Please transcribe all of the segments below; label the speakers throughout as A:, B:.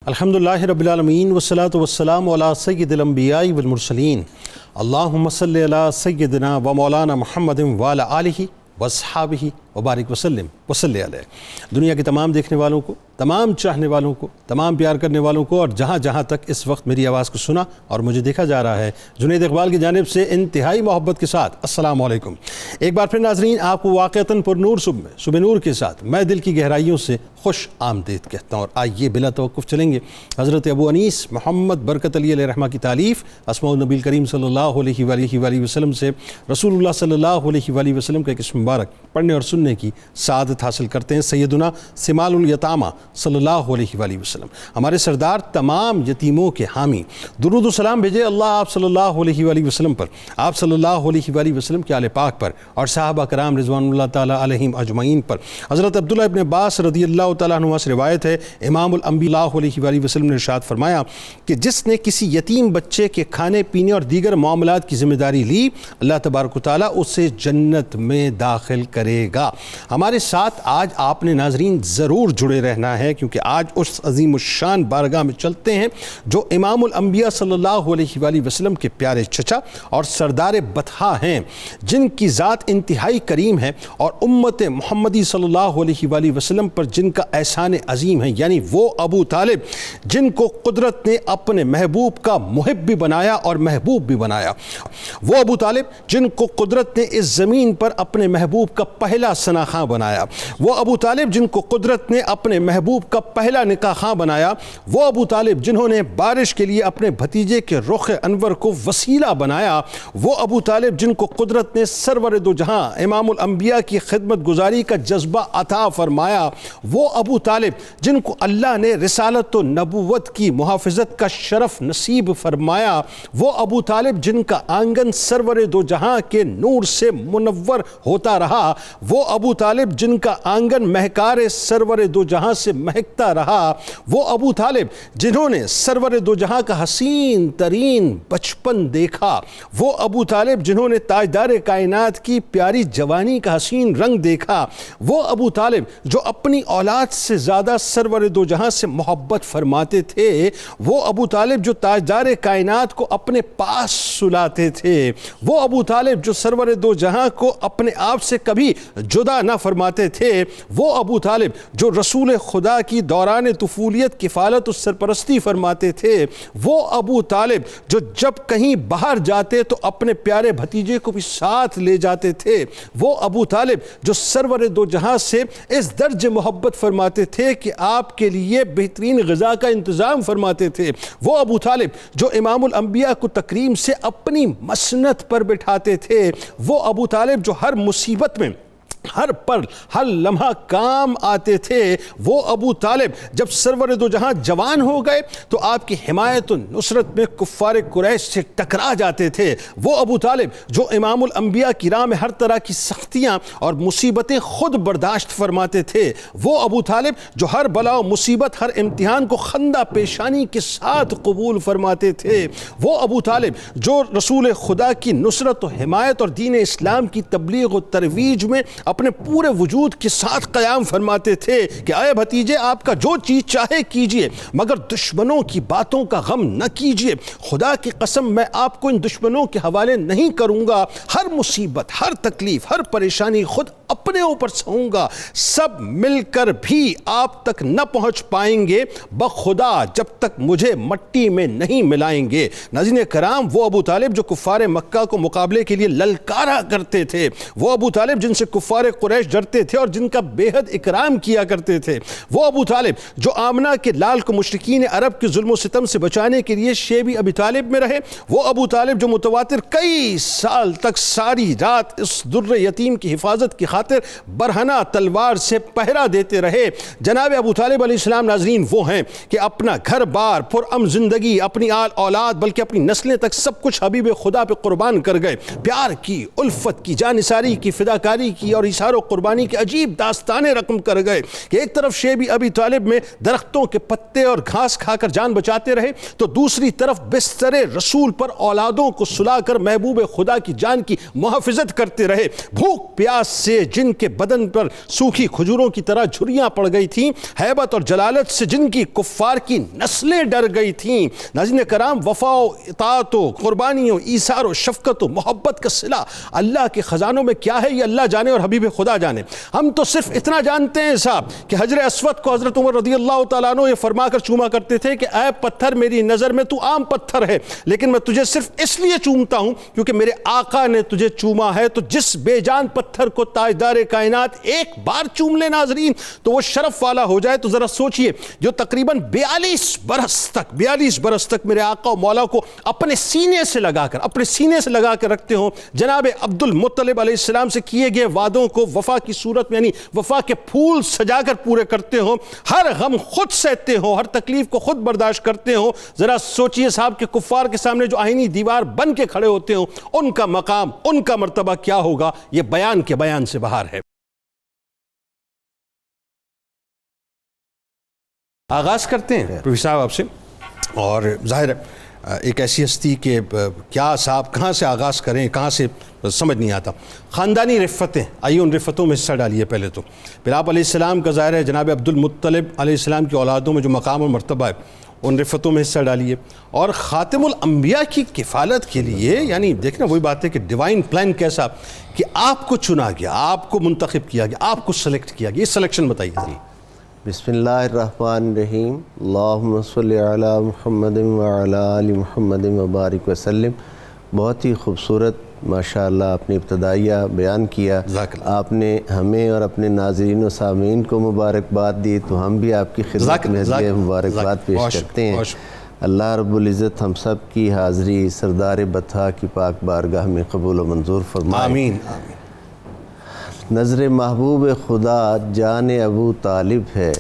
A: الحمدللہ رب العالمین والصلاة والسلام علی سید الانبیاء والمرسلین اللہم صلی علی سیدنا و مولانا محمد وعلی آلہ واصحابہ وبارک وسلم وصلی علیہ۔ دنیا کے تمام دیکھنے والوں کو، تمام چاہنے والوں کو، تمام پیار کرنے والوں کو اور جہاں جہاں تک اس وقت میری آواز کو سنا اور مجھے دیکھا جا رہا ہے، جنید اقبال کی جانب سے انتہائی محبت کے ساتھ السلام علیکم۔ ایک بار پھر ناظرین، آپ کو واقعتاً پر نور صبح نور کے ساتھ میں دل کی گہرائیوں سے خوش آمدید کہتا ہوں، اور آئیے بلا توقف چلیں گے حضرت ابو انیس محمد برکت علی علیہ رحمہ کی تالیف اسماء النبی کریم صلی اللہ علیہ وآلہ وسلم سے رسول اللہ صلی اللہ علیہ وآلہ وسلم کا ایک اسم مبارک پڑھنے اور سننے کی سعادت حاصل کرتے ہیں۔ سیدنا سمال الیتامہ صلی اللہ علیہ وآلہ وسلم، ہمارے سردار، تمام یتیموں کے حامی، درود و سلام بھیجے اللہ آپ صلی اللہ علیہ وآلہ وسلم پر، آپ صلی اللہ علیہ وآلہ وسلم کے آل پاک پر اور صحابہ کرام رضوان اللہ تعالیٰ علیہم اجمعین پر۔ حضرت عبداللہ ابن عباس رضی اللہ تعالیٰ عنہ سے روایت ہے، امام الانبیاء علیہ وآلہ وسلم نے ارشاد فرمایا کہ جس نے کسی یتیم بچے کے کھانے پینے اور دیگر معاملات کی ذمہ داری لی، اللہ تبارک و تعالیٰ اسے جنت میں داخل کرے گا۔ ہمارے ساتھ آج آپ نے ناظرین ضرور جڑے رہنا ہے، کیونکہ آج اس عظیم الشان بارگاہ میں چلتے ہیں جو امام الانبیاء صلی اللہ علیہ وآلہ وسلم کے پیارے چچا اور سردار بطحا ہیں، جن کی ذات انتہائی کریم ہے اور امت محمدی صلی اللہ علیہ وآلہ وسلم پر جن کا احسان عظیم ہے، یعنی وہ ابو طالب جن کو قدرت نے اپنے محبوب کا محب بھی بنایا اور محبوب بھی بنایا، وہ ابو طالب جن کو قدرت نے اس زمین پر اپنے محبوب کا پہلا ثنا خواں بنایا، وہ ابو طالب جن کو قدرت نے اپنے محبوب کا پہلا نکاح خواں بنایا، وہ ابو طالب جنہوں نے بارش کے لیے اپنے بھتیجے کے رخ انور کو وسیلہ بنایا، وہ ابو طالب جن کو قدرت نے سرور دو جہاں امام الانبیاء کی خدمت گزاری کا جذبہ عطا فرمایا، وہ ابو طالب جن کو اللہ نے رسالت و نبوت کی محافظت کا شرف نصیب فرمایا، وہ ابو طالب جن کا آنگن سرور دو جہاں کے نور سے منور ہوتا رہا، وہ ابو طالب جن کا آنگن مہکار سرور دو جہاں سے مہکتا رہا، وہ ابو طالب جنہوں نے سرور دو جہاں کا حسین ترین بچپن دیکھا، وہ ابو طالب جنہوں نے تاجدار کائنات کی پیاری جوانی کا حسین رنگ دیکھا، وہ ابو طالب جو اپنی اولاد سے زیادہ سرور دو جہاں سے محبت فرماتے تھے، وہ ابو طالب جو تاجدار کائنات کو اپنے پاس سلاتے تھے، وہ ابو طالب جو سرور دو جہاں کو اپنے آپ سے کبھی جدا نہ فرماتے تھے، وہ ابو طالب جو رسول خدا کی دوران طفولیت کفالت و سرپرستی فرماتے تھے، وہ ابو طالب جو جب کہیں باہر جاتے تو اپنے پیارے بھتیجے کو بھی ساتھ لے جاتے تھے، وہ ابو طالب جو سرور دو جہاں سے اس درجے محبت فرماتے تھے کہ آپ کے لیے بہترین غذا کا انتظام فرماتے تھے، وہ ابو طالب جو امام الانبیاء کو تکریم سے اپنی مسند پر بٹھاتے تھے، وہ ابو طالب جو ہر مصیبت میں ہر پل ہر لمحہ کام آتے تھے، وہ ابو طالب جب سرور دو جہاں جوان ہو گئے تو آپ کی حمایت و نصرت میں کفار قریش سے ٹکرا جاتے تھے، وہ ابو طالب جو امام الانبیاء کی راہ میں ہر طرح کی سختیاں اور مصیبتیں خود برداشت فرماتے تھے، وہ ابو طالب جو ہر بلا و مصیبت ہر امتحان کو خندہ پیشانی کے ساتھ قبول فرماتے تھے، وہ ابو طالب جو رسول خدا کی نصرت و حمایت اور دین اسلام کی تبلیغ و ترویج میں اپنے پورے وجود کے ساتھ قیام فرماتے تھے کہ اے بھتیجے، آپ کا جو چیز چاہے کیجئے مگر دشمنوں کی باتوں کا غم نہ کیجئے، خدا کی قسم میں آپ کو ان دشمنوں کے حوالے نہیں کروں گا، ہر مصیبت، ہر تکلیف، ہر پریشانی خود اپنے اوپر سہوں گا، سب مل کر بھی آپ تک نہ پہنچ پائیں گے بخدا جب تک مجھے مٹی میں نہیں ملائیں گے۔ ناظرین کرام، وہ ابو طالب جو کفار مکہ کو مقابلے کے لیے للکارا کرتے تھے، وہ ابو طالب جن سے کفار قریش ڈرتے تھے اور جن کا بے حد اکرام کیا کرتے تھے، وہ ابو طالب جو آمنہ کے لال کو مشرکین عرب کے ظلم و ستم سے بچانے کے لیے شیب ابی طالب میں رہے، وہ ابو طالب جو متواتر کئی سال تک ساری رات اس در یتیم کی حفاظت کی خاطر برہنہ تلوار سے پہرا دیتے رہے۔ جناب ابو طالب علیہ السلام ناظرین وہ ہیں کہ اپنا گھر بار، پرامن زندگی، اپنی آل اولاد بلکہ اپنی نسلیں تک سب کچھ حبیب خدا پہ قربان کر گئے، پیار کی، الفت کی، جانثاری کی، فداکاری کی اور اثار و قربانی کی عجیب داستانیں رقم کر گئے کہ ایک طرف شیب ابی طالب میں درختوں کے پتے اور گھاس کھا کر جان بچاتے رہے تو دوسری طرف بستر رسول پر اولادوں کو سلا کر محبوب خدا کی جان کی محافظت کرتے رہے، بھوک پیاس سے جن کے بدن پر سوکھی کھجوروں کی طرح جھریاں پڑ گئی تھیں، ہیبت اور جلالت سے جن کی کفار کی نسلیں ڈر گئی تھیں۔ ناظرین کرام، وفا و اطاعت و قربانی و ایثار و شفقت و محبت کا صلہ اللہ کے خزانوں میں کیا ہے یہ اللہ جانے اور حبیب خدا جانے۔ ہم تو صرف اتنا جانتے ہیں صاحب کہ حجر اسود کو حضرت عمر رضی اللہ تعالیٰ عنہ یہ فرما کر چوما کرتے تھے کہ اے پتھر، میری نظر میں تو عام پتھر ہے، لیکن میں تجھے صرف اس لیے چومتا ہوں کیونکہ میرے آقا نے تجھے چوما ہے۔ تو جس بے جان پتھر کو تاجدار کائنات ایک بار چوم لے ناظرین تو وہ شرف والا ہو جائے۔ تو ذرا سوچئے، جو تقریباً 42 برس تک میرے آقا و مولا کو اپنے سینے سے لگا کر رکھتے ہوں، جناب عبد المطلب علیہ السلام سے کیے گئے وعدوں کو وفا کی صورت میں، یعنی وفا کے پھول سجا کر پورے کرتے ہوں، ہر غم خود سہتے ہوں، ہر تکلیف کو خود برداشت کرتے ہوں، ذرا سوچئے صاحب کہ کفار کے سامنے جو آئینی دیوار بن کے کھڑے ہوتے ہوں، ان کا مقام، ان کا مرتبہ کیا ہوگا، یہ بیان کے بیان سے باہر ہے۔ آغاز کرتے ہیں پروفیسر صاحب آپ سے، اور ظاہر ہے ایک ایسی ہستی کہ کیا صاحب کہاں سے آغاز کریں، کہاں سے سمجھ نہیں آتا۔ خاندانی رفتیں، آئیے ان رفتوں میں حصہ ڈالیے پہلے تو۔ پھر آپ علیہ السلام کا ظاہر ہے جناب عبد المطلب علیہ السلام کی اولادوں میں جو مقام اور مرتبہ ہے ان رفتوں میں حصہ ڈالیے، اور خاتم الانبیاء کی کفالت کے لیے، یعنی دیکھنا وہی بات ہے کہ ڈیوائن پلان کیسا کہ آپ کو چنا گیا، آپ کو منتخب کیا گیا، آپ کو سلیکٹ کیا گیا، یہ سلیکشن بتائیے ذرا۔
B: بسم اللہ الرحمن الرحیم، اللہم صلی علی محمد وعلی آل محمد وبارک وسلم۔ بہت ہی خوبصورت ماشاءاللہ آپ نے ابتدائیہ بیان کیا، آپ نے ہمیں اور اپنے ناظرین و سامعین کو مبارکباد دی، تو ہم بھی آپ کی خدمت میں مبارکباد پیش کرتے ہیں۔ اللہ رب العزت ہم سب کی حاضری سردار بطحا کی پاک بارگاہ میں قبول و منظور فرمائے، آمین۔ نظر محبوب خدا جان ابو طالب ہے،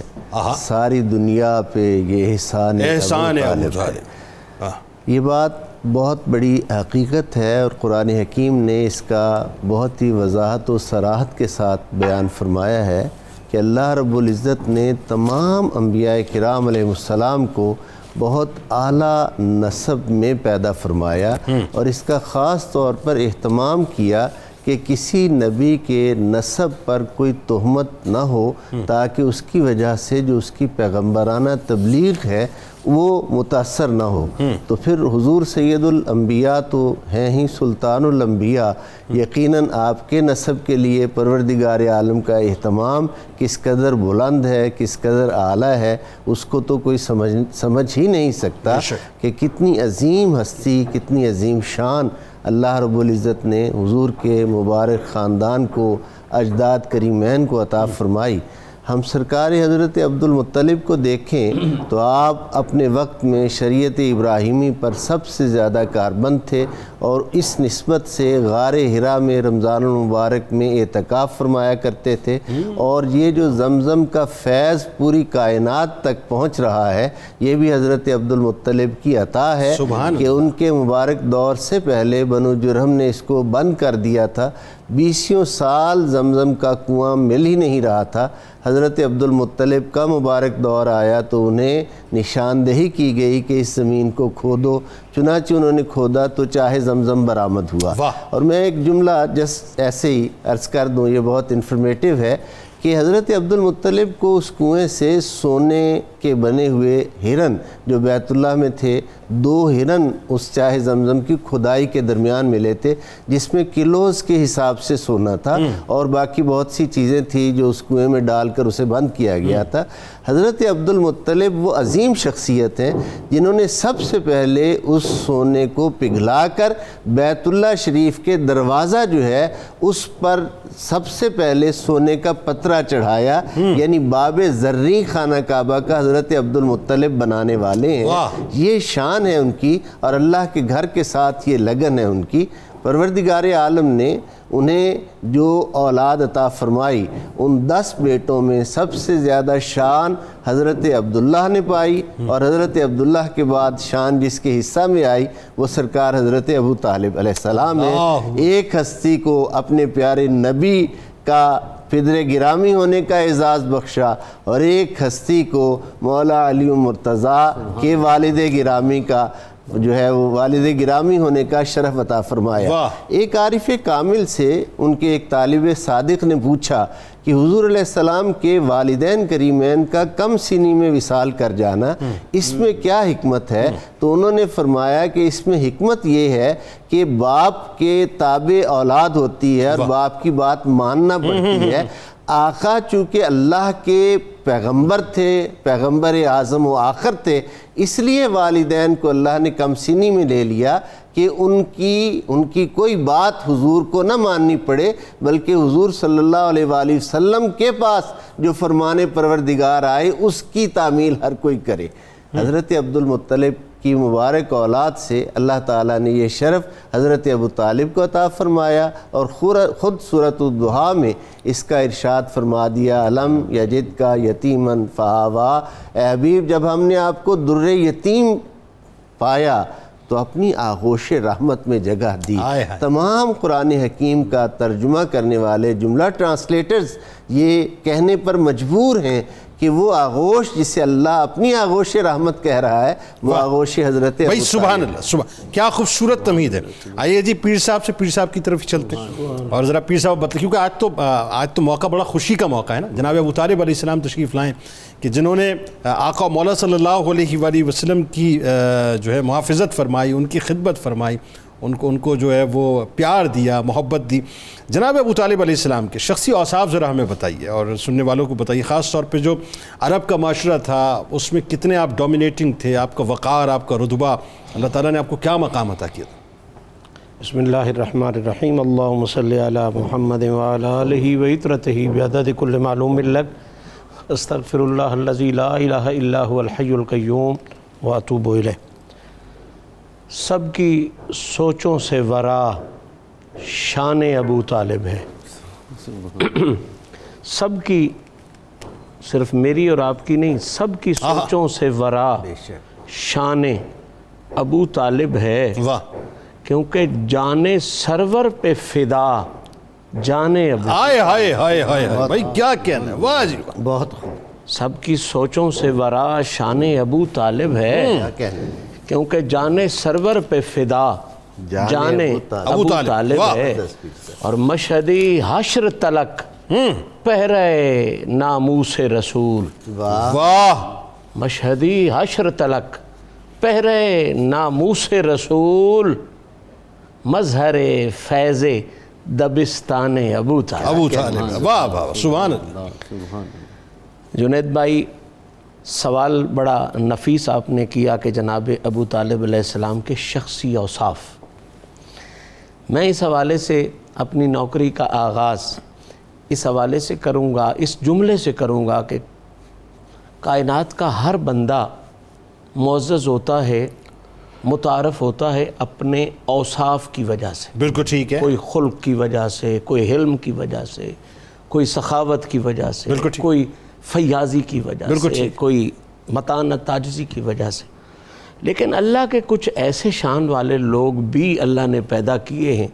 B: ساری دنیا پہ یہ احسان ابو طالب ہے۔ یہ بات بہت بڑی حقیقت ہے، اور قرآن حکیم نے اس کا بہت ہی وضاحت و صراحت کے ساتھ بیان فرمایا ہے کہ اللہ رب العزت نے تمام انبیاء کرام علیہ السلام کو بہت اعلیٰ نسب میں پیدا فرمایا، اور اس کا خاص طور پر اہتمام کیا کہ کسی نبی کے نسب پر کوئی تہمت نہ ہو، تاکہ اس کی وجہ سے جو اس کی پیغمبرانہ تبلیغ ہے وہ متاثر نہ ہو۔ تو پھر حضور سید الانبیاء تو ہیں ہی سلطان الانبیاء، یقیناً آپ کے نسب کے لیے پروردگار عالم کا اہتمام کس قدر بلند ہے، کس قدر اعلیٰ ہے، اس کو تو کوئی سمجھ ہی نہیں سکتا کہ کتنی عظیم ہستی، کتنی عظیم شان اللہ رب العزت نے حضور کے مبارک خاندان کو، اجداد کریمین کو عطا فرمائی۔ ہم سرکار حضرت عبد المطلب کو دیکھیں تو آپ اپنے وقت میں شریعت ابراہیمی پر سب سے زیادہ کاربند تھے، اور اس نسبت سے غار حرا میں رمضان المبارک میں اعتکاف فرمایا کرتے تھے، اور یہ جو زمزم کا فیض پوری کائنات تک پہنچ رہا ہے یہ بھی حضرت عبد المطلب کی عطا ہے کہ ان کے مبارک دور سے پہلے بنو جرہم نے اس کو بند کر دیا تھا، 20 سال زمزم کا کنواں مل ہی نہیں رہا تھا۔ حضرت عبد المطلب کا مبارک دور آیا تو انہیں نشاندہی کی گئی کہ اس زمین کو کھودو، چنانچہ انہوں نے کھودا تو چاہے زمزم برآمد ہوا۔ اور میں ایک جملہ جسٹ ایسے ہی عرض کر دوں، یہ بہت انفارمیٹیو ہے کہ حضرت عبد المطلب کو اس کنویں سے سونے کے بنے ہوئے ہرن جو بیت اللہ میں تھے، 2 ہرن اس چاہے زمزم کی کھدائی کے درمیان ملے تھے، جس میں کلوز کے حساب سے سونا تھا، اور باقی بہت سی چیزیں تھیں جو اس کنویں میں ڈال کر اسے بند کیا گیا تھا۔ حضرت عبد المطلب وہ عظیم شخصیت ہیں جنہوں نے سب سے پہلے اس سونے کو پگھلا کر بیت اللہ شریف کے دروازہ جو ہے اس پر سب سے پہلے سونے کا پترا چڑھایا، یعنی باب زریں خانہ کعبہ کا حضرت عبد المطلب بنانے والے ہیں۔ یہ شان ہے ان کی، اور اللہ کے گھر کے ساتھ یہ لگن ہے ان کی۔ پروردگار عالم نے انہیں جو اولاد عطا فرمائی، ان 10 بیٹوں میں سب سے زیادہ شان حضرت عبداللہ نے پائی، اور حضرت عبداللہ کے بعد شان جس کے حصہ میں آئی وہ سرکار حضرت ابو طالب علیہ السلام ہے۔ ایک ہستی کو اپنے پیارے نبی کا پدر گرامی ہونے کا اعزاز بخشا، اور ایک ہستی کو مولا علی مرتضیٰ کے والد گرامی کا جو ہے وہ والد گرامی ہونے کا شرف عطا فرمایا۔ ایک عارف کامل سے ان کے ایک طالب صادق نے پوچھا کہ حضور علیہ السلام کے والدین کریمین کا کم سنی میں وصال کر جانا، اس میں کیا حکمت ہے؟ تو انہوں نے فرمایا کہ اس میں حکمت یہ ہے کہ باپ کے تابع اولاد ہوتی ہے اور باپ کی بات ماننا پڑتی ہے۔ آقا چونکہ اللہ کے پیغمبر تھے، پیغمبر اعظم و آخر تھے، اس لیے والدین کو اللہ نے کم سنی میں لے لیا کہ ان کی کوئی بات حضور کو نہ ماننی پڑے، بلکہ حضور صلی اللہ علیہ وآلہ وسلم کے پاس جو فرمان پروردگار آئے اس کی تعمیل ہر کوئی کرے۔ حضرت عبد المطلب کی مبارک اولاد سے اللہ تعالیٰ نے یہ شرف حضرت ابو طالب کو عطا فرمایا، اور خود سورۃ الضحیٰ میں اس کا ارشاد فرما دیا، الم یجد کا یتیمن فآوا، اے حبیب جب ہم نے آپ کو در یتیم پایا تو اپنی آغوش رحمت میں جگہ دی۔ تمام قرآن حکیم کا ترجمہ کرنے والے جملہ ٹرانسلیٹرز یہ کہنے پر مجبور ہیں کہ وہ آغوش جسے اللہ اپنی آغوش رحمت کہہ رہا ہے، وہ آغوش حضرت ابو طالب۔
A: سبحان اللہ، کیا خوبصورت تمہید ہے۔ آئیے جی پیر صاحب سے پیر صاحب کی طرف ہی چلتے ہیں اور ذرا پیر صاحب بتائیں، کیونکہ آج تو موقع بڑا خوشی کا موقع ہے نا، جناب ابو طالب علیہ السلام تشریف لائیں کہ جنہوں نے آقا مولا صلی اللہ علیہ وآلہ وسلم کی جو ہے محافظت فرمائی، ان کی خدمت فرمائی، ان کو جو ہے وہ پیار دیا، محبت دی۔ جناب ابو طالب علیہ السلام کے شخصی اوصاف ذرا ہمیں بتائیے اور سننے والوں کو بتائیے، خاص طور پہ جو عرب کا معاشرہ تھا اس میں کتنے آپ ڈومینیٹنگ تھے، آپ کا وقار، آپ کا رتبہ، اللہ تعالیٰ نے آپ کو کیا مقام عطا کیا تھا؟
C: بسم اللہ الرحمن الرحیم، اللہم صلی علی محمد وعلی آلہ وعطرتہ بعدد کل معلوم لک، استغفر اللہ الذی لا الہ الا هو الحی القیوم واتوب الیہ۔ سب کی سوچوں سے ورا شان ابو طالب ہے، سب کی، صرف میری اور آپ کی نہیں، سب کی سوچوں سے ورا شان ابو طالب ہے، کیونکہ جان سرور پہ فدا جان ابو،
A: ہائے ہائے ہائے ہائے بھائی کیا کہنا ہے، واہ جی
B: بہت خوب۔
C: سب کی سوچوں سے ورا شان ابو طالب ہے، کیونکہ جان سرور پہ فدا جان ابو طالب ہے، اور مشہدی حشر تلک پہرے ناموس رسول،
A: واہ،
C: مشہدی حشر تلک پہرے ناموس رسول، مظہر فیض دبستان ابو طالب۔
A: واہ واہ، سبحان اللہ۔
C: جنید بھائی، سوال بڑا نفیس آپ نے کیا کہ جناب ابو طالب علیہ السلام کے شخصی اوصاف۔ میں اس حوالے سے اپنی نوکری کا آغاز اس حوالے سے کروں گا، اس جملے سے کروں گا کہ کائنات کا ہر بندہ معزز ہوتا ہے، متعارف ہوتا ہے اپنے اوصاف کی وجہ سے۔
A: بالکل ٹھیک ہے،
C: کوئی خلق کی وجہ سے، کوئی حلم کی وجہ سے، کوئی سخاوت کی وجہ سے، کوئی فیاضی کی وجہ سے، کوئی متانت عاجزی کی وجہ سے۔ لیکن اللہ کے کچھ ایسے شان والے لوگ بھی اللہ نے پیدا کیے ہیں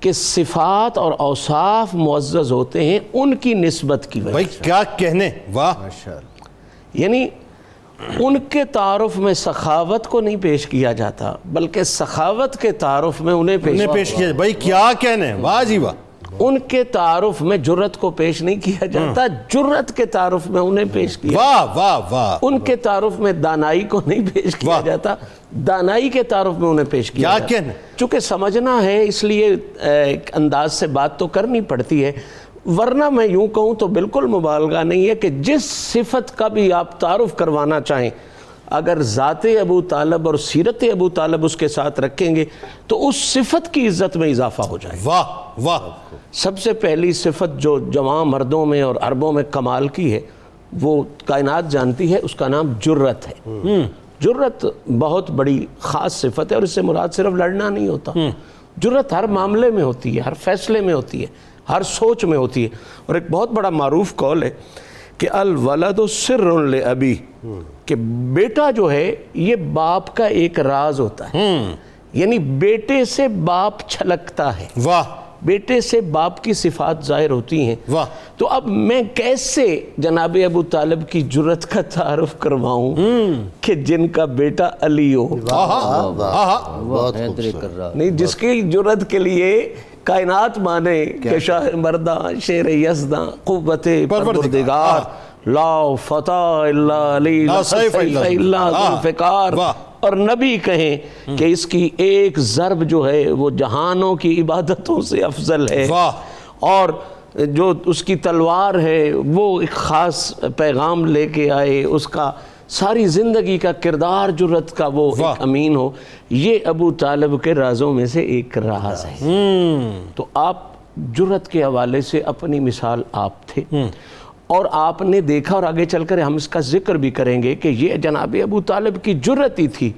C: کہ صفات اور اوصاف معزز ہوتے ہیں ان کی نسبت کی وجہ سے۔
A: بھائی کیا کہنے، واہ،
C: یعنی ان کے تعارف میں سخاوت کو نہیں پیش کیا جاتا، بلکہ سخاوت کے تعارف میں انہیں پیش
A: کیا۔ بھائی کیا کہنے، واہ جی واہ۔
C: ان کے تعارف میں جرت کو پیش نہیں کیا جاتا، جرت کے تعارف میں انہیں پیش کیا۔
A: واہ واہ واہ۔
C: ان کے تعارف میں دانائی کو نہیں پیش کیا جاتا، دانائی کے تعارف میں انہیں پیش کیا جاتا۔
A: کیا کہنا،
C: چونکہ سمجھنا ہے اس لیے ایک انداز سے بات تو کرنی پڑتی ہے، ورنہ میں یوں کہوں تو بالکل مبالغہ نہیں ہے کہ جس صفت کا بھی آپ تعارف کروانا چاہیں، اگر ذات ابو طالب اور سیرت ابو طالب اس کے ساتھ رکھیں گے تو اس صفت کی عزت میں اضافہ ہو جائے۔
A: واہ واہ۔
C: سب سے پہلی صفت جو جوان مردوں میں اور عربوں میں کمال کی ہے، وہ کائنات جانتی ہے، اس کا نام جرت ہے۔ جرت بہت بڑی خاص صفت ہے، اور اس سے مراد صرف لڑنا نہیں ہوتا، جرت ہر معاملے میں ہوتی ہے، ہر فیصلے میں ہوتی ہے، ہر سوچ میں ہوتی ہے۔ اور ایک بہت بڑا معروف قول ہے کہ الولد سر لابی، کہ بیٹا جو ہے یہ باپ کا ایک راز ہوتا ہے، یعنی بیٹے سے باپ چھلکتا ہے۔
A: واہ،
C: بیٹے سے باپ کی صفات ظاہر ہوتی ہیں.
A: واہ.
C: تو اب میں کیسے جناب ابو طالب کی جرت کا تعارف کرواؤں کہ جن کا بیٹا علی ہو. نہیں، جس کی جرت کے لیے کائنات مانے کہ شاہ مرداں شیر یزداں قوت پروردگار لا فتح الا علی لا سیف الا ذوالفقار، اور نبی کہیں کہ اس کی ایک ضرب جو ہے وہ جہانوں کی عبادتوں سے افضل ہے، اور جو اس کی تلوار ہے وہ ایک خاص پیغام لے کے آئے، اس کا ساری زندگی کا کردار جرت کا وہ ایک امین ہو. یہ ابو طالب کے رازوں میں سے ایک راز ہے. تو آپ جرت کے حوالے سے اپنی مثال آپ تھے، اور آپ نے دیکھا، اور آگے چل کر ہم اس کا ذکر بھی کریں گے کہ یہ جناب ابو طالب کی جرت ہی تھی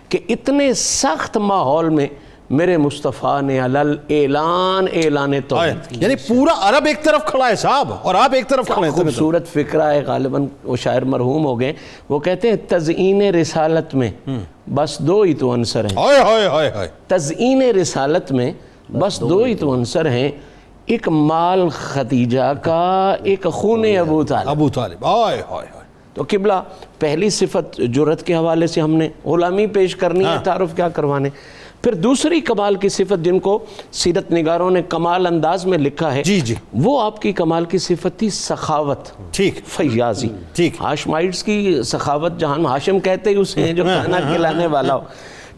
C: کہ اتنے سخت ماحول میں میرے مصطفیٰ نے اعلان توحید کی.
A: یعنی پورا عرب ایک طرف کھڑا ہے صاحب، اور آپ ایک طرف کھڑے ہیں.
C: خوبصورت فکرہ ہے، غالباً وہ شاعر مرحوم ہو گئے، وہ کہتے ہیں تزئین رسالت میں بس دو ہی تو عنصر ہیں. تزئین رسالت میں بس دو ہی تو عنصر ہیں، ایک مال خدیجہ کا، ایک خون ابو طالب. تو قبلہ پہلی صفت جرت کے حوالے سے ہم نے غلامی پیش کرنی ہے، تعارف کیا کروانے. پھر دوسری کمال کی صفت جن کو سیرت نگاروں نے کمال انداز میں لکھا ہے، وہ آپ کی کمال کی صفت تھی سخاوت، فیاضی. ہاشمائٹس کی سخاوت، جہاں ہاشم کہتے ہی اسے ہیں جو کھانا کھلانے والا ہو.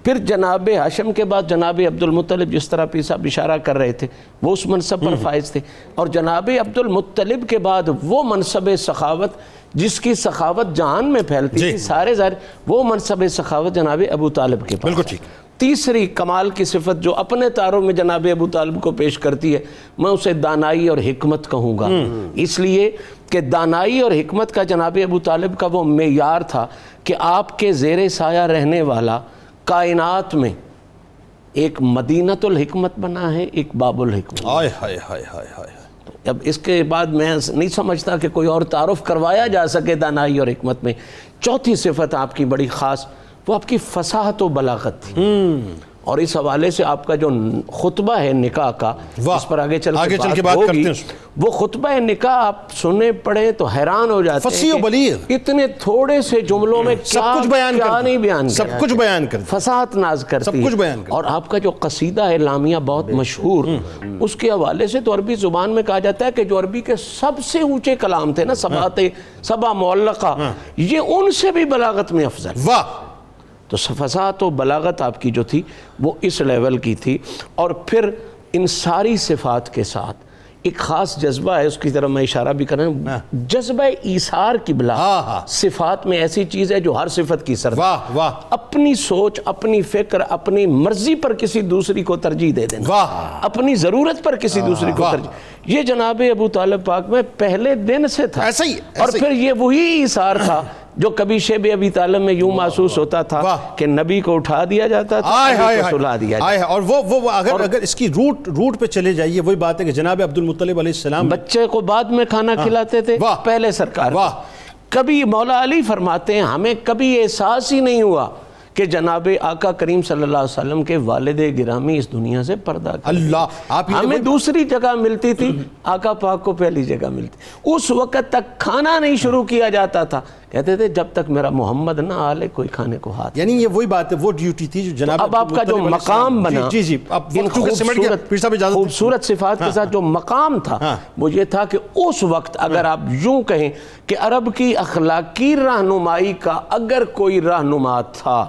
C: پھر جناب ہاشم کے بعد جناب عبد المطلب، جس طرح پیر صاحب اشارہ کر رہے تھے، وہ اس منصب پر فائز تھے. اور جناب عبد المطلب کے بعد وہ منصب سخاوت جس کی سخاوت جہان میں پھیلتی تھی سارے ظاہر، وہ منصب سخاوت جناب ابو طالب کے پاس. بالکل ٹھیک. تیسری کمال کی صفت جو اپنے تعارف میں جناب ابو طالب کو پیش کرتی ہے، میں اسے دانائی اور حکمت کہوں گا. اس لیے کہ دانائی اور حکمت کا جناب ابو طالب کا وہ معیار تھا کہ آپ کے زیر سایہ رہنے والا کائنات میں ایک مدینۃ الحکمت بنا ہے، ایک باب الحکمت. اب اس کے بعد میں نہیں سمجھتا کہ کوئی اور تعارف کروایا جا سکے دانائی اور حکمت میں. چوتھی صفت آپ کی بڑی خاص، وہ آپ کی فصاحت و بلاغت تھی. اور اس حوالے سے آپ کا جو خطبہ ہے نکاح کا، اس پر آگے چل کے بات ہوگی، وہ خطبہ نکاح آپ سننے پڑھیں تو حیران ہو جاتے ہیں کہ اتنے تھوڑے سے جملوں میں کیا نہیں بیان
A: سب کچھ بیان کرتے،
C: فصاحت ناز کرتی ہے. اور آپ کا جو قصیدہ ہے لامیہ بہت مشہور، اس کے حوالے سے تو عربی زبان میں کہا جاتا ہے کہ جو عربی کے سب سے اونچے کلام تھے نا، سبع معلقہ، یہ ان سے بھی بلاغت میں افضل.
A: واہ.
C: تو فصاحت و بلاغت آپ کی جو تھی وہ اس لیول کی تھی. اور پھر ان ساری صفات کے ساتھ ایک خاص جذبہ ہے، اس کی طرف میں اشارہ بھی کرنا ہوں، جذبہ ایثار کی بلا. صفات میں ایسی چیز ہے جو ہر صفت کی سردار، اپنی سوچ، اپنی فکر، اپنی مرضی پر کسی دوسری کو ترجیح دے دینا، اپنی ضرورت پر کسی دوسری کو ترجیح. یہ جناب ابو طالب پاک میں پہلے دن سے تھا. اور پھر یہ وہی ایثار تھا جو کبھی شیب ابی طالب میں یوں محسوس ہوتا تھا کہ نبی کو اٹھا دیا جاتا تھا، نبی کو سلا دیا جاتا.
A: اور وہ اگر اس کی روٹ پہ چلے جائیے، وہی بات ہے کہ جناب عبد المطلب علیہ السلام
C: بچے کو بعد میں کھانا کھلاتے تھے، پہلے سرکار. کبھی مولا علی فرماتے ہیں ہمیں کبھی احساس ہی نہیں ہوا کہ جناب آقا کریم صلی اللہ علیہ وسلم کے والد گرامی اس دنیا سے پردہ کرتے. ہمیں دوسری جگہ ملتی تھی، آقا پاک کو پہلی جگہ ملتی. اس وقت تک کھانا نہیں شروع کیا جاتا تھا، کہتے تھے جب تک میرا محمد نہ آلے کوئی کھانے کو ہاتھ.
A: یعنی یہ وہی بات ہے، وہ ڈیوٹی تھی جو جناب
C: اب آپ کا جو مقام بنا، خوبصورت صفات کے ساتھ جو مقام تھا، وہ یہ تھا کہ اس وقت اگر آپ یوں کہیں کہ عرب کی اخلاقی رہنمائی کا اگر کوئی رہنما تھا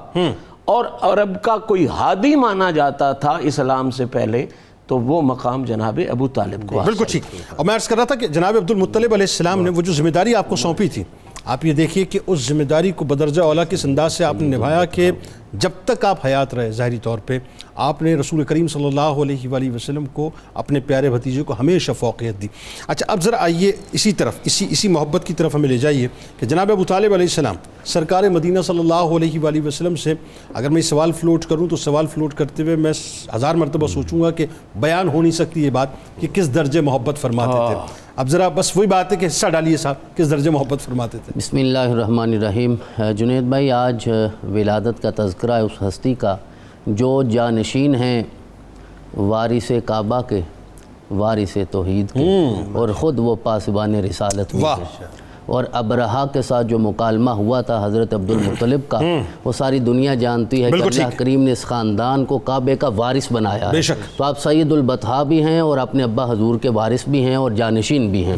C: اور عرب کا کوئی ہادی مانا جاتا تھا اسلام سے پہلے، تو وہ مقام جناب ابو طالب کو.
A: بالکل ٹھیک. اور میں عرض کر رہا تھا کہ جناب عبد المطلب علیہ السلام نے وہ جو ذمہ داری آپ کو سونپی تھی، آپ یہ دیکھیے کہ اس ذمہ داری کو بدرجہ اولیٰ کس انداز سے آپ نے نبھایا کہ جب تک آپ حیات رہے ظاہری طور پہ آپ نے رسول کریم صلی اللہ علیہ وآلہ وسلم کو، اپنے پیارے بھتیجے کو ہمیشہ فوقیت دی. اچھا اب ذرا آئیے اسی محبت کی طرف ہمیں لے جائیے کہ جناب ابو طالب علیہ السلام سرکار مدینہ صلی اللہ علیہ وآلہ وسلم سے اگر میں سوال فلوٹ کروں تو سوال فلوٹ کرتے ہوئے میں 1000 مرتبہ سوچوں گا کہ بیان ہو نہیں سکتی یہ بات کہ کس درجے محبت فرماتے تھے. اب ذرا بس وہی بات ہے کہ حصہ ڈالیے صاحب، کس درجے محبت فرماتے تھے.
D: بسم اللہ الرحمن الرحیم. جنید بھائی، آج ولادت کا تذکرہ ہے اس ہستی کا جو جانشین ہیں وارث کعبہ کے، وارث توحید کے، اور خود وہ پاسبان رسالت ہوئے تھے۔ اور ابرہا کے ساتھ جو مکالمہ ہوا تھا حضرت عبد المطلب کا، وہ ساری دنیا جانتی ہے کہ اللہ کریم نے اس خاندان کو کعبے کا وارث بنایا ہے۔ تو آپ سید البطحاء بھی ہیں اور اپنے ابا حضور کے وارث بھی ہیں اور جانشین بھی ہیں۔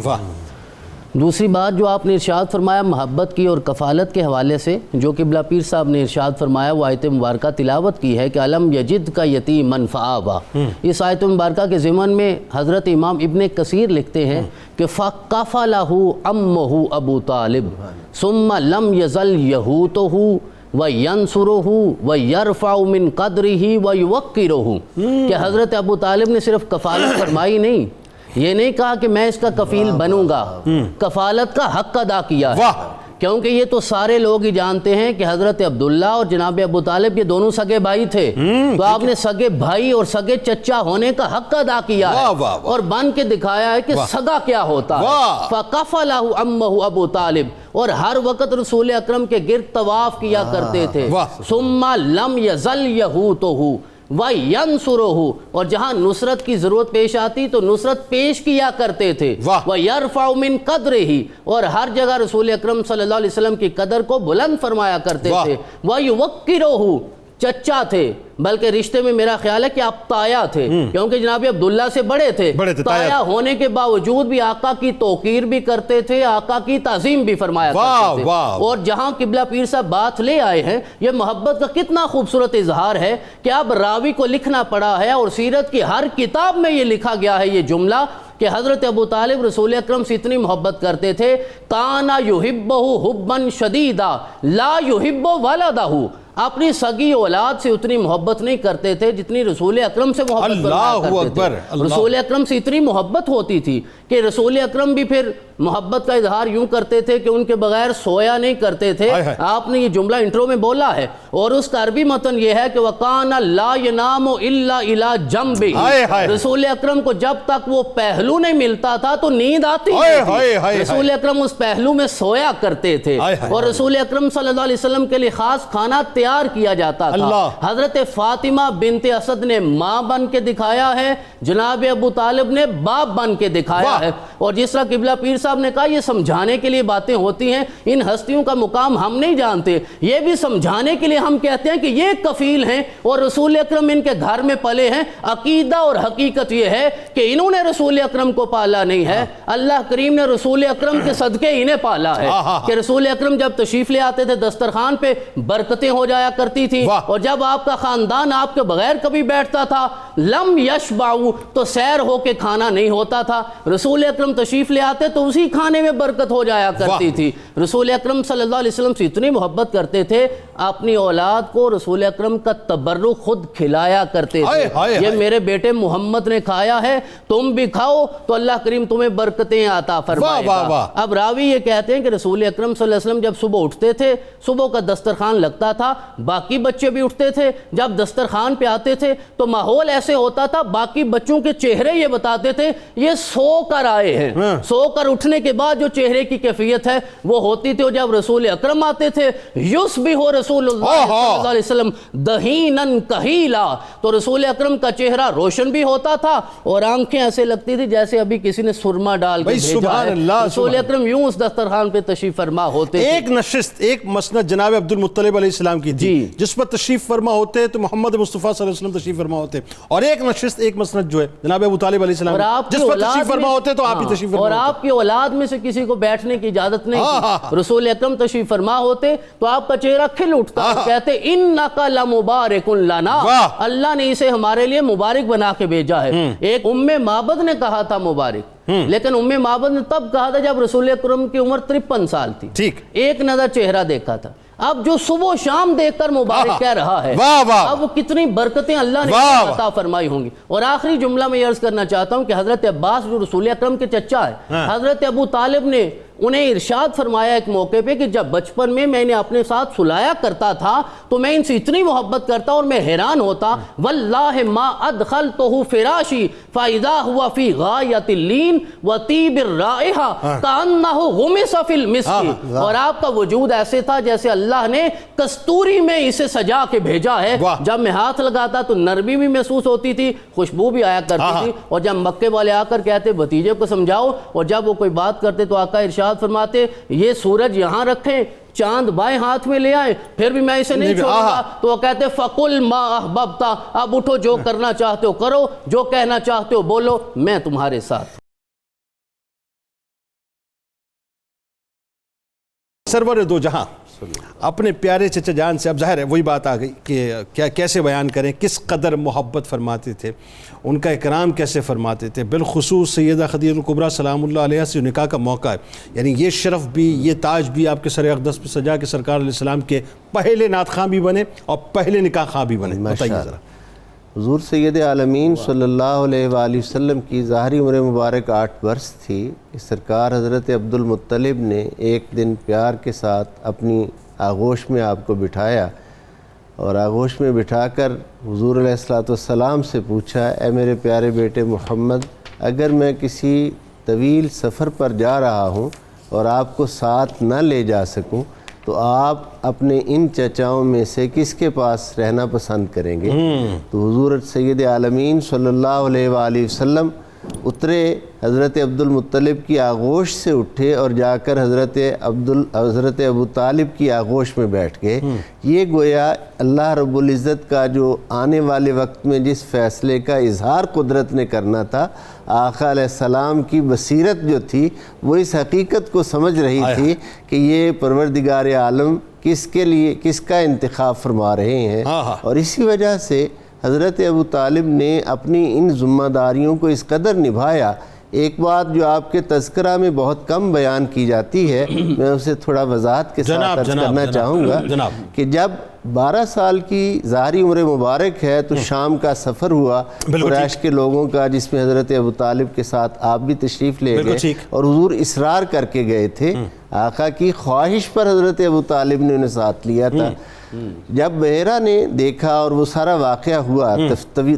D: دوسری بات جو آپ نے ارشاد فرمایا محبت کی اور کفالت کے حوالے سے، جو قبلہ پیر صاحب نے ارشاد فرمایا، وہ آیت مبارکہ تلاوت کی ہے کہ علم یجد کا یتیمن فآوا۔ اس آیت مبارکہ کے ضمن میں حضرت امام ابن کثیر لکھتے ہیں کہ فَقَفَلَهُ عَمُّهُ ابو طالب ثم لم يزل يهوته وَيَنْصُرُهُ وَيَرْفَعُ مِنْ قَدْرِهِ وَيُوَقِّرُهُ، کہ حضرت ابو طالب نے صرف کفالت فرمائی نہیں، یہ نہیں کہا کہ میں اس کا کفیل بنوں گا، کفالت کا حق ادا کیا ہے، کیونکہ یہ تو سارے لوگ ہی جانتے ہیں کہ حضرت عبداللہ اور جناب ابو طالب یہ دونوں سگے بھائی تھے، تو آپ نے سگے بھائی اور سگے چچا ہونے کا حق ادا کیا ہے اور بن کے دکھایا ہے کہ سگا کیا ہوتا ہے۔ فَقَفَلَهُ عَمَّهُ ابو طالب، اور ہر وقت رسول اکرم کے گرد طواف کیا کرتے تھے۔ ثُمَّ لَمْ يَزَلْ يَهُوتُهُ وَيَنْصُرُهُ، اور جہاں نصرت کی ضرورت پیش آتی تو نصرت پیش کیا کرتے تھے۔ وَيَرْفَعُ مِنْ قَدْرِهِ، اور ہر جگہ رسول اکرم صلی اللہ علیہ وسلم کی قدر کو بلند فرمایا کرتے تھے۔ وَيُوَقِّرُهُ، چچا تھے، بلکہ رشتے میں میرا خیال ہے کہ آپ تایا تھے، کیونکہ جناب عبداللہ سے بڑے تھے، تایا ہونے کے باوجود بھی آقا کی توقیر بھی کرتے تھے، آقا کی تعظیم بھی فرمایا کرتے تھے۔ اور جہاں قبلہ پیر صاحب بات لے آئے ہیں، یہ محبت کا کتنا خوبصورت اظہار ہے کہ اب راوی کو لکھنا پڑا ہے، اور سیرت کی ہر کتاب میں یہ لکھا گیا ہے یہ جملہ کہ حضرت ابو طالب رسول اکرم سے اتنی محبت کرتے تھے، کانا یحبہ حبا شدیدا لا یحب ولدہ، اپنی سگی اولاد سے اتنی محبت نہیں کرتے تھے جتنی رسول اکرم سے محبت کرتے تھے۔ رسول اکرم سے اتنی محبت ہوتی تھی کہ رسول اکرم بھی پھر محبت کا اظہار یوں کرتے تھے کہ ان کے بغیر سویا نہیں کرتے تھے۔ آپ نے یہ جملہ انٹرو میں بولا ہے، اور اس کا عربی متن یہ ہے کہ وَقَانَ لَا يَنَامُ إِلَّا إِلَىٰ جَنْبِهِ، رسول اکرم کو جب تک وہ پہلو نہیں ملتا تھا تو نیند آتی تھی، رسول اکرم اس پہلو میں سویا کرتے تھے، اور رسول اکرم صلی اللہ علیہ وسلم کے لیے خاص کھانا تیار کیا جاتا تھا۔ حضرت فاطمہ بنت اسد نے ماں بن کے دکھایا ہے، جناب ابو طالب نے باپ بن کے دکھایا ہے۔ اور جس طرح قبلہ پیر صاحب نے کہا یہ سمجھانے کے لیے باتیں ہوتی ہیں، ان ہستیوں کا مقام ہم نہیں جانتے، یہ بھی سمجھانے کے لیے ہم کہتے ہیں کہ یہ کفیل ہیں اور رسول اکرم ان کے گھر میں پلے ہیں۔ عقیدہ اور حقیقت یہ ہے کہ انہوں نے رسول اکرم کو پالا نہیں ہے، اللہ کریم نے رسول اکرم کے صدقے انہیں پالا ہے، کہ رسول اکرم جب تشریف لے آتے تھے دسترخوان پہ برکتیں ہو جایا کرتی تھی، اور جب آپ کا خاندان آپ کے بغیر کبھی بیٹھتا تھا لم یشبعوا، تو سیر ہو کے کھانا نہیں ہوتا تھا، رسول اکرم تشریف لے آتے تو اسی کھانے میں برکت ہو جایا کرتی تھی۔ رسول اکرم صلی اللہ علیہ وسلم سے اتنی محبت کرتے تھے، اپنی اولاد کو رسول اکرم کا تبرک خود کھلایا کرتے تھے، یہ میرے بیٹے محمد نے کھایا ہے، تم بھی کھاؤ تو اللہ کریم تمہیں برکتیں عطا فرمائے گا۔ اب راوی یہ کہتے ہیں کہ رسول اکرم صلی اللہ علیہ وسلم جب صبح اٹھتے تھے، صبح کا دسترخوان لگتا تھا، باقی بچے بھی اٹھتے تھے، جب دسترخوان پہ آتے تھے تو ماحول ایسے ہوتا تھا، باقی بچوں کے چہرے یہ بتاتے تھے یہ سو کر آئے ہیں، سو کر اٹھنے کے بعد جو چہرے کی کیفیت ہے وہ ہوتی تھی، اور جب رسول اکرم آتے تھے یصبح رسول اللہ صلی اللہ علیہ وسلم دہینن کہیلا، تو رسول اکرم کا چہرہ روشن بھی ہوتا تھا اور آنکھیں ایسے لگتی تھی جیسے ابھی کسی نے سرما ڈال کے بھیجا ہے۔ رسول اکرم یوں اس دسترخوان پہ تشریف فرما ہوتے تھے۔
A: ایک نشست، ایک مسند جناب عبد المطلب علیہ السلام کی تھی جس پر تشریف فرما ہوتے تو محمد مصطفیٰ صلی اللہ علیہ وسلم تشریف فرما ہوتے، اور ایک نشست، ایک مسند جو ہے جناب ابو طالب علیہ السلام جس پر تشریف فرما ہوتے تو آپ ہی تشریف فرما ہوتے،
C: اور آپ کی اولاد میں سے کسی کو بیٹھنے کی اجازت نہیں تھی، رسول اکرم تشریف فرما ہوتے تو آپ کا چہرہ کھل اٹھتا اور کہتے انک لمبارک لنا، اللہ نے اسے ہمارے لیے مبارک بنا کے بھیجا ہے۔ ایک ام معبد نے کہا تھا مبارک، لیکن ام معبد نے تب کہا تھا جب رسول اکرم کی عمر 53 سال تھی، ایک نظر چہرہ دیکھا تھا۔ اب جو صبح و شام دیکھ کر مبارک کہہ رہا ہے، اب وہ کتنی برکتیں اللہ نے عطا فرمائی ہوں گی۔ اور آخری جملہ میں یہ عرض کرنا چاہتا ہوں کہ حضرت عباس جو رسول اکرم کے چچا ہے، حضرت ابو طالب نے
D: انہیں ارشاد فرمایا ایک موقع پہ کہ جب بچپن میں میں نے اپنے ساتھ سلایا کرتا تھا تو میں ان سے اتنی محبت کرتا اور میں حیران ہوتا، واللہ ما ادخلتہ فراشی فاذا ہوا فی غایۃ اللین وطیب الرائحہ کأنہ غمس فی المسک، اور آپ کا وجود ایسے تھا جیسے اللہ نے کستوری میں اسے سجا کے بھیجا ہے، جب میں ہاتھ لگاتا تو نرمی بھی محسوس ہوتی تھی، خوشبو بھی آیا کرتی تھی، اور جب مکے والے آ کر کہتے بھتیجے کو سمجھاؤ، اور جب وہ کوئی بات کرتے تو آقا ارشاد فرماتے یہ سورج یہاں رکھیں، چاند بائیں ہاتھ میں لے آئیں، پھر بھی میں اسے نہیں چھوڑوں گا، تو وہ کہتے فَقُلْ مَا أَحْبَبْتَ، اب اٹھو جو کرنا چاہتے ہو کرو، جو کہنا چاہتے ہو بولو، میں تمہارے ساتھ۔
A: سرور دو جہاں اپنے پیارے چچا جان سے، اب ظاہر ہے وہی بات آ گئی کہ کیسے بیان کریں، کس قدر محبت فرماتے تھے، ان کا اکرام کیسے فرماتے تھے، بالخصوص سیدہ خدیجہ الکبریٰ سلام اللہ علیہ سے نکاح کا موقع ہے، یعنی یہ شرف بھی، یہ تاج بھی آپ کے سر اقدس پہ سجا کے سرکار علیہ السلام کے پہلے نعت خواں بھی بنے اور پہلے نکاح خواں بھی بنے۔ بتائیے ذرا۔
B: حضور سید عالمین صلی اللہ علیہ وآلہ وسلم کی ظاہری عمر مبارک 8 برس تھی کہ سرکار حضرت عبد المطلب نے ایک دن پیار کے ساتھ اپنی آغوش میں آپ کو بٹھایا، اور آغوش میں بٹھا کر حضور علیہ السلام سے پوچھا، اے میرے پیارے بیٹے محمد، اگر میں کسی طویل سفر پر جا رہا ہوں اور آپ کو ساتھ نہ لے جا سکوں تو آپ اپنے ان چچاؤں میں سے کس کے پاس رہنا پسند کریں گے؟ تو حضور سید عالمین صلی اللہ علیہ وآلہ وسلم اترے، حضرت عبد المطلب کی آغوش سے اٹھے اور جا کر حضرت ابو طالب کی آغوش میں بیٹھ گئے۔ یہ گویا اللہ رب العزت کا جو آنے والے وقت میں جس فیصلے کا اظہار قدرت نے کرنا تھا، آقا علیہ السلام کی بصیرت جو تھی وہ اس حقیقت کو سمجھ رہی تھی کہ یہ پروردگار عالم کس کا انتخاب فرما رہے ہیں، اور اسی وجہ سے حضرت ابو طالب نے اپنی ان ذمہ داریوں کو اس قدر نبھایا۔ ایک بات جو آپ کے تذکرہ میں بہت کم بیان کی جاتی ہے، میں اسے تھوڑا وضاحت کے ساتھ عرض کرنا چاہوں گا کہ جب 12 سال کی ظاہری عمر مبارک ہے تو شام کا سفر ہوا قریش کے لوگوں کا، جس میں حضرت ابو طالب کے ساتھ آپ بھی تشریف لے گئے، اور حضور اصرار کر کے گئے تھے، آقا کی خواہش پر حضرت ابو طالب نے انہیں ساتھ لیا تھا۔ جب بحیرہ نے دیکھا اور وہ سارا واقعہ ہوا،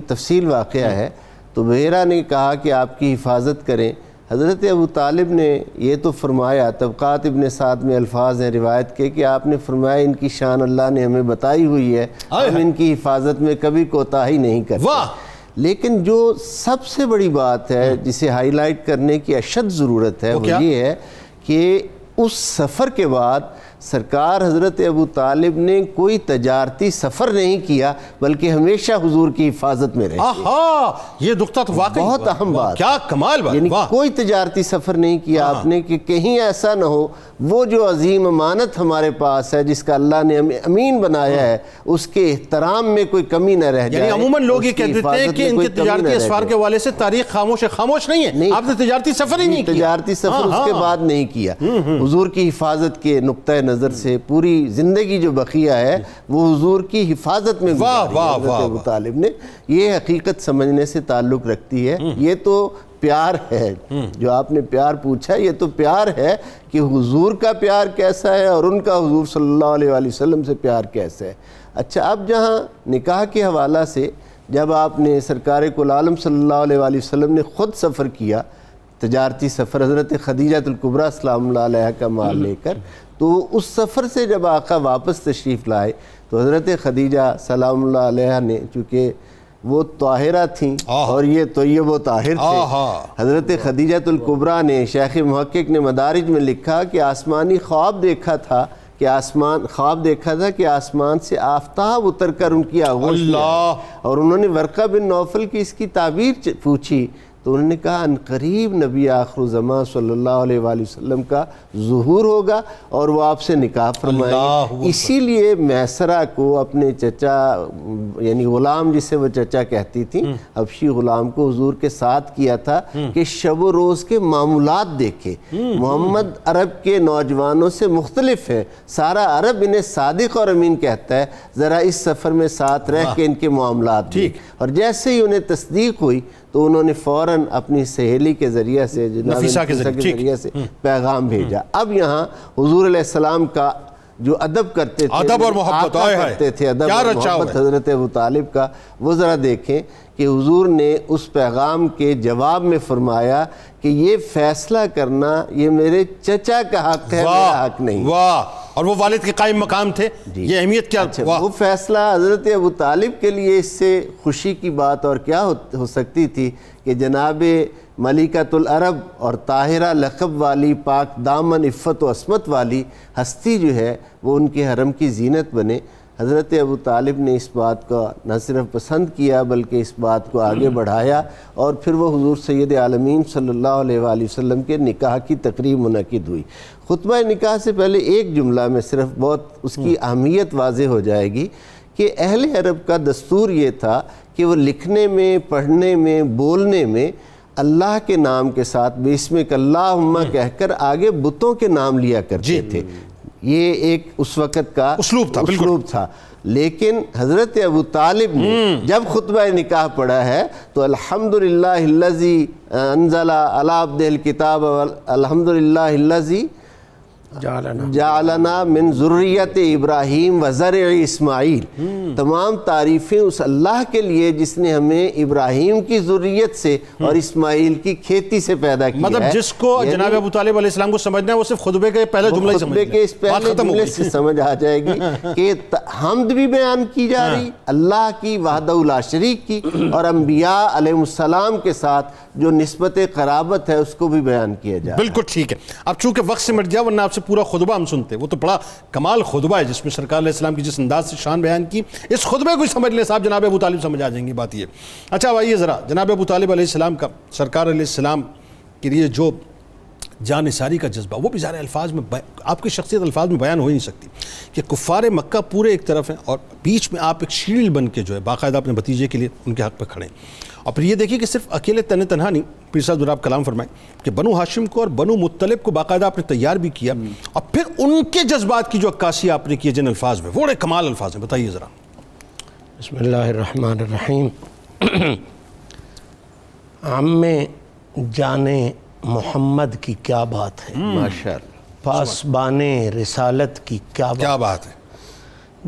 B: تفصیل واقعہ ہے، تو بحیرہ نے کہا کہ آپ کی حفاظت کریں۔ حضرت ابو طالب نے یہ تو فرمایا، طبقات ابن سعد میں الفاظ ہیں روایت کے کہ آپ نے فرمایا ان کی شان اللہ نے ہمیں بتائی ہوئی ہے، ہم ان کی حفاظت میں کبھی کوتاہی نہیں کرتے۔ لیکن جو سب سے بڑی بات ہے جسے ہائی لائٹ کرنے کی اشد ضرورت ہے وہ یہ ہے کہ اس سفر کے بعد سرکار حضرت ابو طالب نے کوئی تجارتی سفر نہیں کیا، بلکہ ہمیشہ حضور کی حفاظت میں رہے۔
A: یہ نقطہ تو واقعی
B: بہت اہم بات،
A: کیا کمال بات،
B: یعنی کوئی تجارتی سفر نہیں کیا آپ نے کہ کہیں ایسا نہ ہو وہ جو عظیم امانت ہمارے پاس ہے جس کا اللہ نے ہمیں امین بنایا ہے اس کے احترام میں کوئی کمی نہ رہ جائے۔
A: یعنی عموماً لوگ یہ کہہ دیتے ہیں کہ ان کے تجارتی اسفار کے حوالے سے تاریخ خاموش نہیں ہے، آپ نے تجارتی سفر ہی نہیں کیا،
B: تجارتی سفر اس کے بعد نہیں کیا۔ حضور کی حفاظت کے نقطۂ نظر سے پوری زندگی جو بقیہ ہے وہ حضور کی حفاظت میں گزاری حضرت ابو طالب نے۔ یہ حقیقت سمجھنے سے تعلق رکھتی ہے۔ یہ تو پیار ہے، جو آپ نے پیار پوچھا، یہ تو پیار ہے کہ حضور کا پیار کیسا ہے اور ان کا حضور صلی اللہ علیہ وآلہ وسلم سے پیار کیسا ہے۔ اچھا، اب جہاں نکاح کے حوالہ سے جب آپ نے سرکار کل عالم صلی اللہ علیہ وآلہ وسلم نے خود سفر کیا، تجارتی سفر، حضرت خدیجہ الکبریٰ سلام اللہ علیہ کا مال لے کر، تو اس سفر سے جب آقا واپس تشریف لائے تو حضرت خدیجہ سلام اللہ علیہ نے، چونکہ وہ طاہرہ تھیں اور یہ طیب و طاہر تھے، حضرت خدیجہ الکبریٰ نے، شیخ محقق نے مدارج میں لکھا کہ آسمانی خواب دیکھا تھا کہ آسمان سے آفتاب اتر کر ان کی آغوش میں آئے، اور انہوں نے ورقہ بن نوفل کی اس کی تعبیر پوچھی تو انہوں نے کہا ان قریب نبی آخر الزمان صلی اللہ علیہ وآلہ وسلم کا ظہور ہوگا اور وہ آپ سے نکاح فرمائیں گے۔ اسی لیے میسرہ کو اپنے چچا، یعنی غلام جسے وہ چچا کہتی تھیں، حبشی غلام کو حضور کے ساتھ کیا تھا کہ شب و روز کے معمولات دیکھے۔ محمد عرب کے نوجوانوں سے مختلف ہیں، سارا عرب انہیں صادق اور امین کہتا ہے، ذرا اس سفر میں ساتھ رہ کے ان کے معاملات دیکھ، اور جیسے ہی انہیں تصدیق ہوئی تو انہوں نے فوراً اپنی سہیلی کے ذریعے سے جناب
A: نفیسہ کے
B: ذریعے سے پیغام بھیجا۔ اب یہاں حضور علیہ السلام کا جو ادب کرتے تھے،
A: ادب اور محبت
B: کرتے تھے، ادب اور محبت حضرت ابو طالب کا، وہ ذرا دیکھیں کہ حضور نے اس پیغام کے جواب میں فرمایا کہ یہ فیصلہ کرنا یہ میرے چچا کا حق ہے، میرا حق نہیں۔
A: واہ، اور وہ والد کے قائم مقام تھے، یہ اہمیت کیا؟
B: وہ فیصلہ حضرت ابو طالب کے لیے اس سے خوشی کی بات اور کیا ہو سکتی تھی کہ جناب ملکۃ العرب اور طاہرہ لقب والی پاک دامن عفت و عصمت والی ہستی جو ہے وہ ان کے حرم کی زینت بنے۔ حضرت ابو طالب نے اس بات کا نہ صرف پسند کیا بلکہ اس بات کو آگے بڑھایا، اور پھر وہ حضور سید عالمین صلی اللہ علیہ وآلہ وسلم کے نکاح کی تقریب منعقد ہوئی۔ خطبہ نکاح سے پہلے ایک جملہ میں صرف بہت اس کی اہمیت واضح ہو جائے گی کہ اہل عرب کا دستور یہ تھا کہ وہ لکھنے میں، پڑھنے میں، بولنے میں اللہ کے نام کے ساتھ بسمک اللہم کہہ کر آگے بتوں کے نام لیا کرتے تھے۔ یہ ایک اس وقت کا اسلوب تھا، لیکن حضرت ابو طالب نے جب خطبہ نکاح پڑھا ہے تو الحمدللہ الذی انزل علی عبدہ الکتاب الحمدللہ الذی جعلنا من ذریت ابراہیم و زرع اسماعیل، تمام تعریفیں اس اللہ کے لیے جس نے ہمیں ابراہیم کی ذریت سے اور اسماعیل کی کھیتی سے پیدا کیا ہے۔
A: مطلب جس کو جناب ابو طالب علیہ السلام کو سمجھنا ہے وہ صرف خطبے کے پہلے جملے ہی سمجھنا ہے،
B: خطبے کے اس پہلے جملے سے سمجھ آ جائے گی کہ حمد بھی بیان کی جا رہی اللہ کی وحدہ لا شریک کی، اور انبیاء علیہ السلام کے ساتھ جو نسبت قرابت ہے اس کو بھی بیان کیا جائے۔
A: بالکل ٹھیک ہے۔ اب چونکہ وقت سے مٹ گیا ورنہ آپ سے پورا خطبہ ہم سنتے، وہ تو بڑا کمال خطبہ ہے جس میں سرکار علیہ السلام کی جس انداز سے شان بیان کی، اس خطبے کو ہی سمجھ لیں صاحب جناب ابو طالب سمجھ آ جائیں گی بات یہ۔ اچھا اب آئیے ذرا جناب ابو طالب علیہ السلام کا، سرکار علیہ السلام کے لیے جو جان نثاری کا جذبہ، وہ بھی ظاہر الفاظ میں آپ کی شخصیت الفاظ میں بیان ہو ہی نہیں سکتی کہ کفار مکہ پورے ایک طرف ہیں اور بیچ میں آپ ایک شیلڈ بن کے جو ہے باقاعدہ اپنے بھتیجے کے لیے ان کے حق پہ کھڑے ہیں۔ اور پھر یہ دیکھیے کہ صرف اکیلے تنہا نہیں، پیر صاحب ذرا آپ کلام فرمائیں کہ بنو ہاشم کو اور بنو مطلب کو باقاعدہ آپ نے تیار بھی کیا، اور پھر ان کے جذبات کی جو عکاسی آپ نے کی جن الفاظ میں، وہ بڑے کمال الفاظ ہیں، بتائیے ذرا۔
C: بسم اللہ الرحمن الرحیم۔ عم جان محمد کی کیا بات ہے،
B: ماشاءاللہ،
C: پاسبان رسالت کی کیا
A: بات ہے،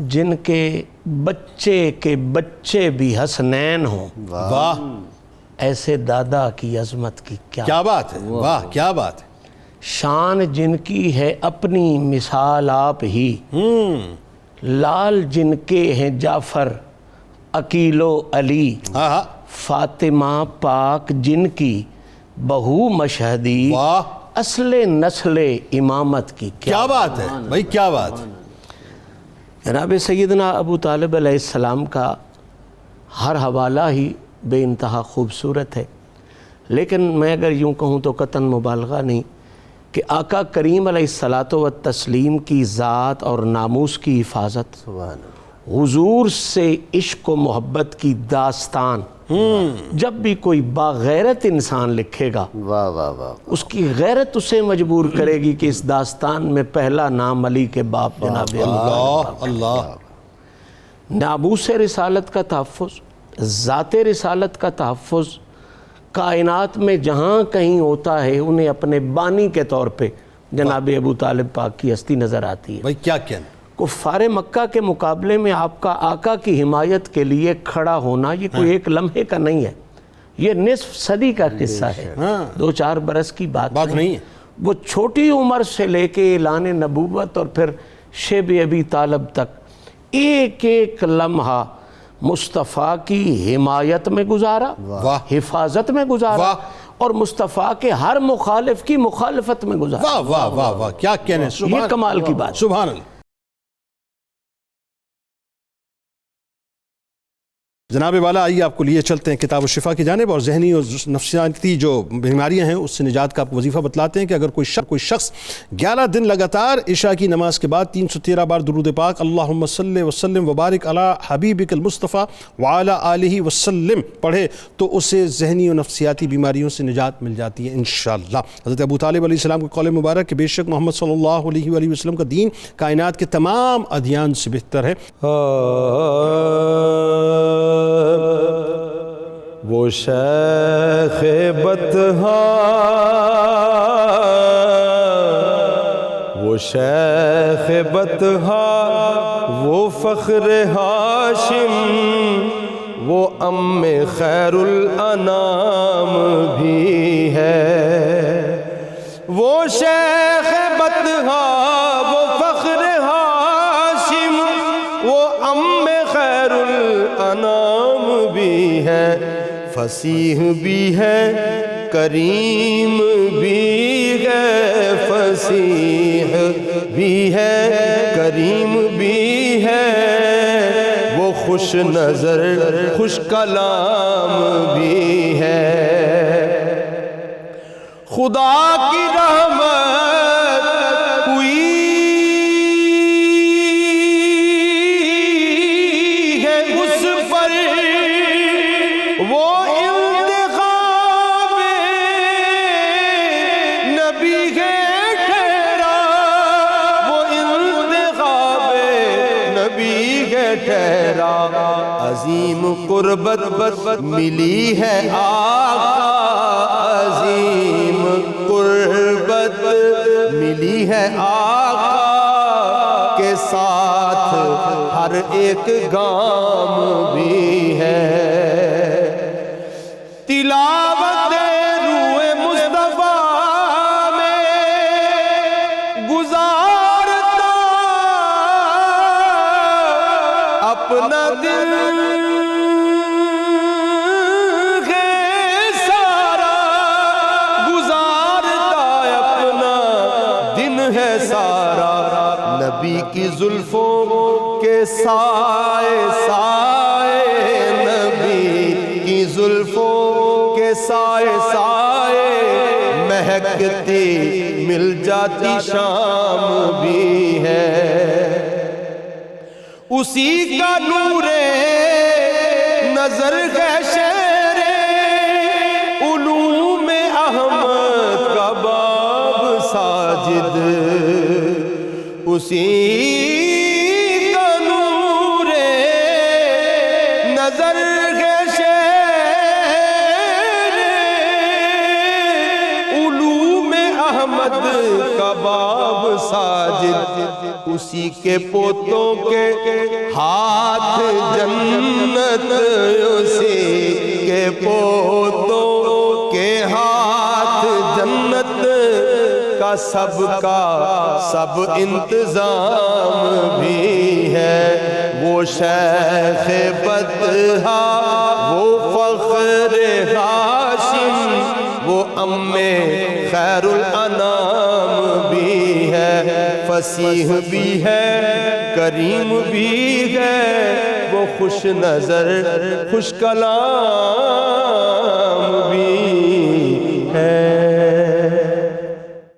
C: جن کے بچے کے بچے بھی حسنین ہوں،
A: واہ
C: ایسے دادا کی عظمت کی
A: کیا بات ہے، واہ کیا بات ہے،
C: شان جن کی ہے اپنی مثال آپ ہی، لال جن کے ہیں جعفر عقیل و علی، فاطمہ پاک جن کی بہو مشہدی، اصل نسل امامت کی کیا
A: بات ہے بھائی، کیا بات ہے۔
C: جناب سیدنا ابو طالب علیہ السلام کا ہر حوالہ ہی بے انتہا خوبصورت ہے، لیکن میں اگر یوں کہوں تو قطعاً مبالغہ نہیں کہ آقا کریم علیہ الصلاۃ والتسلیم کی ذات اور ناموس کی حفاظت،
B: سبحان اللہ،
C: حضور سے عشق و محبت کی داستان جب بھی کوئی باغیرت انسان لکھے گا،
B: واہ واہ واہ،
C: اس کی غیرت اسے مجبور کرے گی کہ اس داستان میں پہلا نام علی کے باپ جناب
A: اللہ،
C: ناموس رسالت کا تحفظ، ذات رسالت کا تحفظ، کائنات میں جہاں کہیں ہوتا ہے انہیں اپنے بانی کے طور پہ جناب ابو طالب پاک کی ہستی نظر آتی ہے۔
A: بھائی کیا کہنا،
C: کفار مکہ کے مقابلے میں آپ کا آقا کی حمایت کے لیے کھڑا ہونا یہ کوئی ایک لمحے کا نہیں ہے، یہ نصف صدی کا قصہ ہے، 2-4 برس کی بات نہیں ہے۔ وہ چھوٹی عمر سے لے کے اعلان نبوت اور پھر شیب ابی طالب تک ایک ایک لمحہ مصطفیٰ کی حمایت میں گزارا، حفاظت میں گزارا، اور مصطفیٰ کے ہر مخالف کی مخالفت میں گزارا۔
A: واہ واہ واہ واہ، کیا کہنے،
C: یہ کمال کی بات،
A: سبحان اللہ۔ جناب والا آئیے آپ کو لیے چلتے ہیں کتاب الشفا کی جانب، اور ذہنی اور نفسیاتی جو بیماریاں ہیں اس سے نجات کا آپ کو وظیفہ بتلاتے ہیں کہ اگر کوئی شخص 11 دن لگاتار عشاء کی نماز کے بعد 313 بار درود پاک اللہم صلی وسلم وبارک علی حبیبک المصطفیٰ وعلی آلہ وسلم پڑھے تو اسے ذہنی اور نفسیاتی بیماریوں سے نجات مل جاتی ہے انشاءاللہ۔ حضرت ابو طالب علیہ السلام کا قول مبارک کہ بے شک محمد صلی اللہ علیہ وآلہ وسلم کا دین کائنات کے تمام ادیان سے بہتر ہے۔
E: وہ شیخ بطحا، وہ شیخ بطحا، وہ فخر ہاشم، وہ ام خیر الانام بھی ہے۔ وہ شیخ بطحا، وہ فخر ہاشم، وہ ام خیر الانام بھی ہے، فصیح بھی ہے کریم بھی ہے، فصیح بھی ہے کریم بھی ہے، وہ خوش نظر خوش کلام بھی ہے۔ خدا کی رحمت ہوئی ہے اس پر، وہ انتخاب نبی ہے ٹھہرا، وہ انتخاب نبی ہے ٹھہرا، عظیم قربت ملی ہے آقا، عظیم قربت ملی ہے آقا کے ساتھ ہر ایک گام بھی ہے۔ تلاوت روح مصطفیٰ میں گزارتا اپنا دل ہے سارا، گزارتا اپنا دن ہے سارا، نبی کی زلفوں کے سائے سائے، نبی کی زلفوں کے سائے سائے، مہکتی مل جاتی شام بھی ہے۔ اسی کا نور نظر ہے شہر علوم احمد کا باب ساجد، اسی کا نور نظر ہے شہر علوم احمد کا باب ساجد، اسی کے پوتوں کے ہاتھ جنت، اسی کے پوتوں کے ہاتھ جنت کا سب انتظام بھی ہے۔ وہ شیخ بطحا، وہ فخر ہاشم، وہ ام خیر الانام بھی ہے، فصیح بھی ہے کریم بھی ہے، وہ خوش نظر خوش کلام بھی